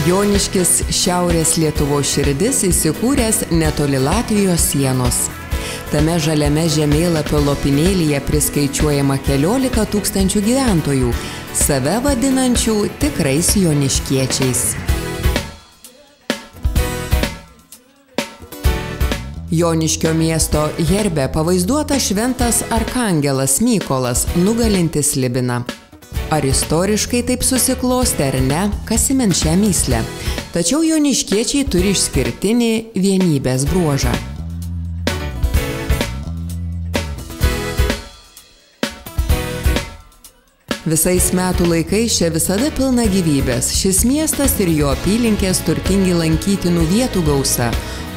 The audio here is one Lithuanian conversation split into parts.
Joniškis šiaurės Lietuvos širdis įsikūręs netoli Latvijos sienos. Tame žaliame žemėlapio lopinėlyje priskaičiuojama 11 000 gyventojų, save vadinančių tikrais joniškiečiais. Joniškio miesto herbe pavaizduotas šventas arkangelas Mykolas, nugalintis slibiną. Ar istoriškai taip susiklostė ar ne, kas įmins šią mįslę. Tačiau joniškiečiai turi išskirtinį vienybės bruožą. Visais metų laikais čia visada pilna gyvybės. Šis miestas ir jo apylinkės turtingi lankytinų vietų gausa,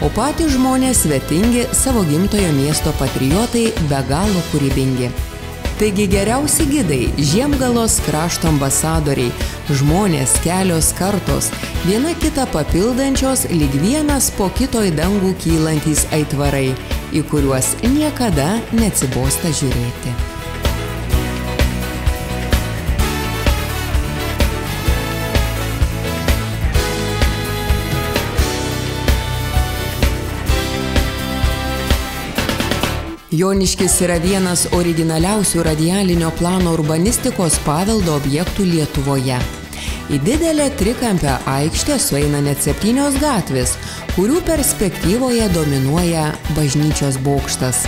o patys žmonės svetingi, savo gimtojo miesto patriotai be galo kūrybingi. Taigi geriausi gidai, Žiemgalos krašto ambasadoriai, žmonės kelios kartos, viena kitą papildančios, lyg vienas po kito į dangų kylantys aitvarai, į kuriuos niekada neatsibosta žiūrėti. Joniškis yra vienas originaliausių radialinio plano urbanistikos paveldo objektų Lietuvoje. Į didelę trikampę aikštę sueina net 7 gatvės, kurių perspektyvoje dominuoja bažnyčios bokštas.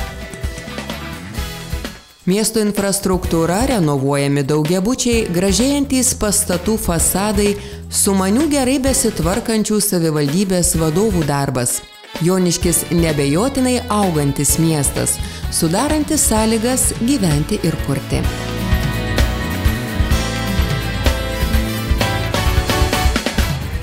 Miesto infrastruktūra, renovuojami daugiabučiai, gražėjantys pastatų fasadai, sumanių gerai besitvarkančių savivaldybės vadovų darbas. Joniškis neabejotinai augantis miestas, sudarantis sąlygas gyventi ir kurti.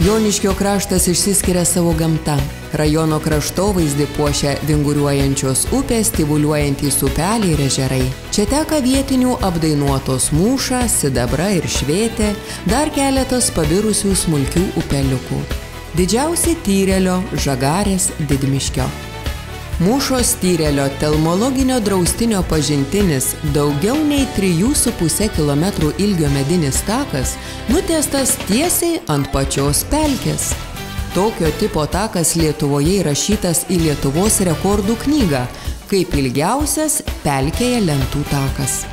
Joniškio kraštas išsiskiria savo gamta. Rajono kraštovaizdį puošia vinguriuojančios upės, tyvuliuojantys upeliai ir ežerai. Čia teka vietinių apdainuotos Mūša, Sidabra ir Švėtė, dar keletas pabirusių smulkių upeliukų. Didžiausi Tyrelio, Žagarės, Didmiškio. Mūšos Tyrelio telmologinio draustinio pažintinis, daugiau nei 3,5 km ilgio medinis takas, nutiestas tiesiai ant pačios pelkės. Tokio tipo takas Lietuvoje įrašytas į Lietuvos rekordų knygą, kaip ilgiausias pelkėje lentų takas.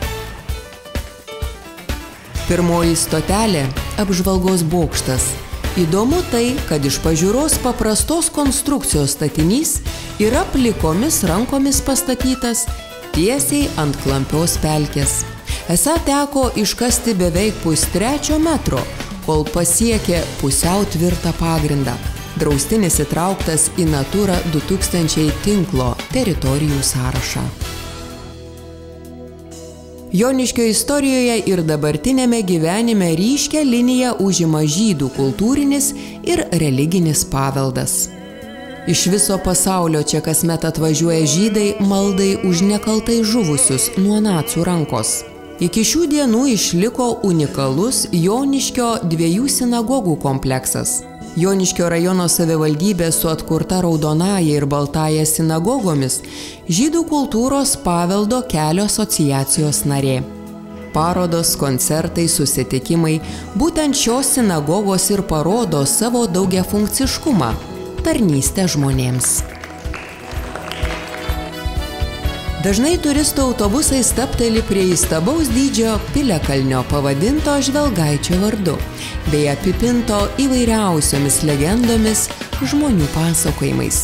Pirmoji stotelė – apžvalgos bokštas. Įdomu tai, kad iš pažiūros paprastos konstrukcijos statinys yra plikomis rankomis pastatytas tiesiai ant klampios pelkės. Esą teko iškasti beveik 1,3 metro, kol pasiekė pusiau tvirtą pagrindą. Draustinis įtrauktas į Natura 2000 tinklo teritorijų sąrašą. Joniškio istorijoje ir dabartinėme gyvenime ryškią liniją užima žydų kultūrinis ir religinis paveldas. Iš viso pasaulio čia kasmet atvažiuoja žydai maldai už nekaltai žuvusius nuo nacių rankos. Iki šių dienų išliko unikalus Joniškio 2 sinagogų kompleksas. Joniškio rajono savivaldybė su atkurta Raudonąja ir Baltąja sinagogomis žydų kultūros paveldo kelio asociacijos narė. Parodos, koncertai, susitikimai, būtent šios sinagogos ir parodo savo daugiafunkciškumą – tarnystę žmonėms. Dažnai turistų autobusai stabteli prie įstabaus dydžio piliakalnio pavadinto Žvelgaičio vardu, bei apipinto įvairiausiomis legendomis, žmonių pasakojimais.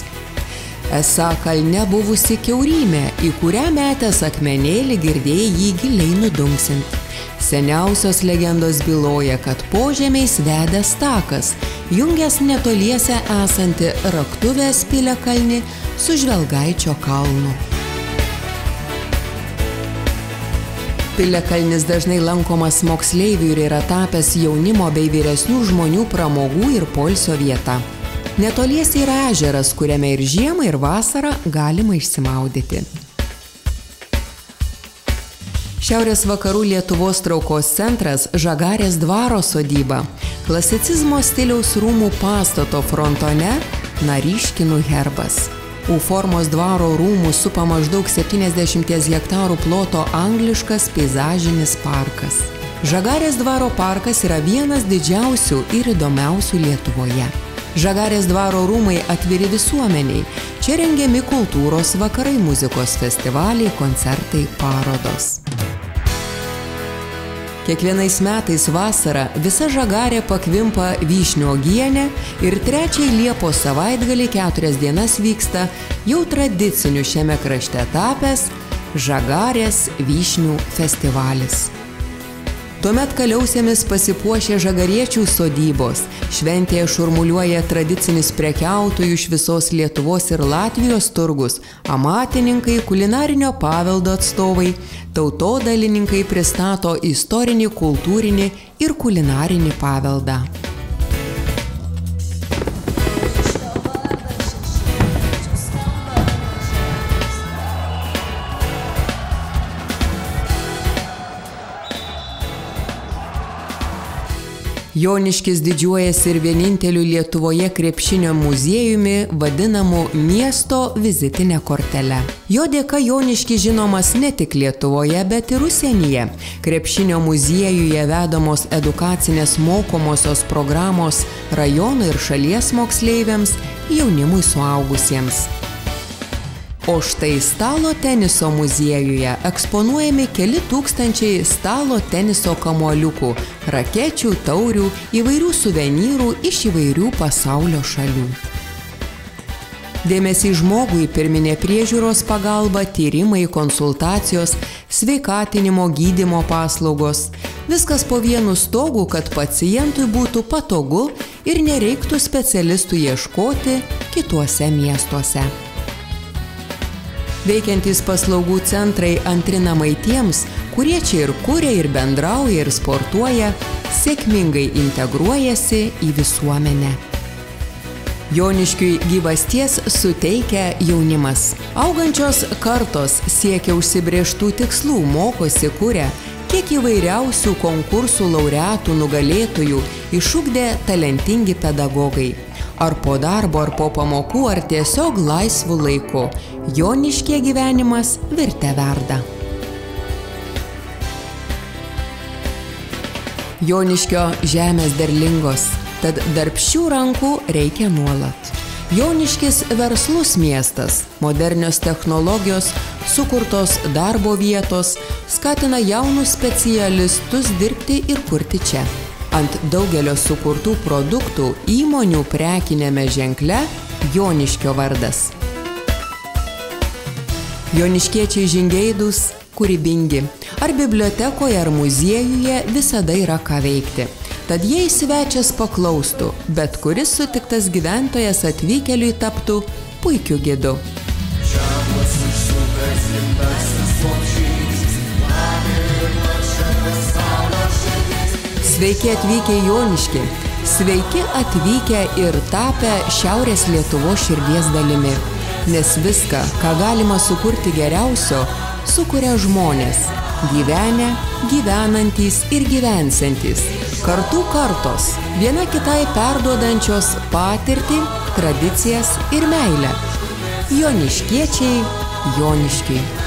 Esą kalne buvusi kiaurymė, į kurią metęs akmenėlį girdėjai jį giliai nudunksint. Seniausios legendos byloja, kad požemiais vedęs takas, jungęs netoliese esantį Raktuvės piliakalnį su Žvelgaičio kalnu. Piliakalnis dažnai lankomas moksleivių ir yra tapęs jaunimo bei vyresnių žmonių pramogų ir poilsio vieta. Netoliese yra ežeras, kuriame ir žiemą, ir vasarą galima išsimaudyti. Šiaurės vakarų Lietuvos traukos centras Žagarės dvaro sodyba. Klasicizmo stiliaus rūmų pastato frontone Nariškinų herbas. U formos dvaro rūmų supa maždaug 70 hektarų ploto angliškas peizažinis parkas. Žagarės dvaro parkas yra vienas didžiausių ir įdomiausių Lietuvoje. Žagarės dvaro rūmai atviri visuomeniai. Čia rengiami kultūros vakarai, muzikos festivaliai, koncertai, parodos. Kiekvienais metais vasarą visa Žagarė pakvimpa vyšnių uogienė ir 3 Liepos savaitgalį 4 dienas vyksta jau tradiciniu šiame krašte tapęs Žagarės vyšnių festivalis. Tuomet kaliausėmis pasipuošė žagariečių sodybos, šventėje šurmuliuoja tradicinis prekiautojų iš visos Lietuvos ir Latvijos turgus, amatininkai, kulinarinio paveldo atstovai, tautodalininkai pristato istorinį, kultūrinį ir kulinarinį paveldą. Joniškis didžiuojasi ir vieninteliu Lietuvoje krepšinio muziejumi vadinamu miesto vizitinė kortele. Jo dėka Joniškis žinomas ne tik Lietuvoje, bet ir užsienyje. Krepšinio muziejuje vedamos edukacinės mokomosios programos rajono ir šalies moksleiviams, jaunimui suaugusiems. O štai stalo teniso muziejuje eksponuojami keli tūkstančiai stalo teniso kamuoliukų, rakečių, taurių, įvairių suvenyrų iš įvairių pasaulio šalių. Dėmesys žmogui, pirminė priežiūros pagalba, tyrimai, konsultacijos, sveikatinimo, gydymo paslaugos. Viskas po vienu stogu, kad pacientui būtų patogu ir nereiktų specialistų ieškoti kituose miestuose. Veikiantys paslaugų centrai antrinamai tiems, kurie čia ir kuria, ir bendrauja, ir sportuoja, sėkmingai integruojasi į visuomenę. Joniškiui gyvasties suteikia jaunimas. Augančios kartos siekia užsibrėžtų tikslų, mokosi, kuria, kiek įvairiausių konkursų laureatų, nugalėtojų išugdė talentingi pedagogai. Ar po darbo, ar po pamokų, ar tiesiog laisvų laiku. Joniškyje gyvenimas virte verda. Joniškio žemės derlingos, tad darbščių rankų reikia nuolat. Joniškis verslus miestas, modernios technologijos, sukurtos darbo vietos, skatina jaunus specialistus dirbti ir kurti čia. Ant daugelio sukurtų produktų įmonių prekinėme ženkle Joniškio vardas. Joniškiečiai žingeidūs, kūrybingi. Ar bibliotekoje, ar muziejuje visada yra ką veikti. Tad jei svečias paklaustų, bet kuris sutiktas gyventojas atvykėliui taptų puikiu gidu. Sveiki atvykę į Joniškį, sveiki atvykę ir tapę Šiaurės Lietuvos širdies dalimi. Nes viską, ką galima sukurti geriausio, sukuria žmonės. Gyvenę, gyvenantys ir gyvensiantys. Kartų kartos, viena kitai perduodančios patirtį, tradicijas ir meilę. Joniškiečiai, Joniškiai.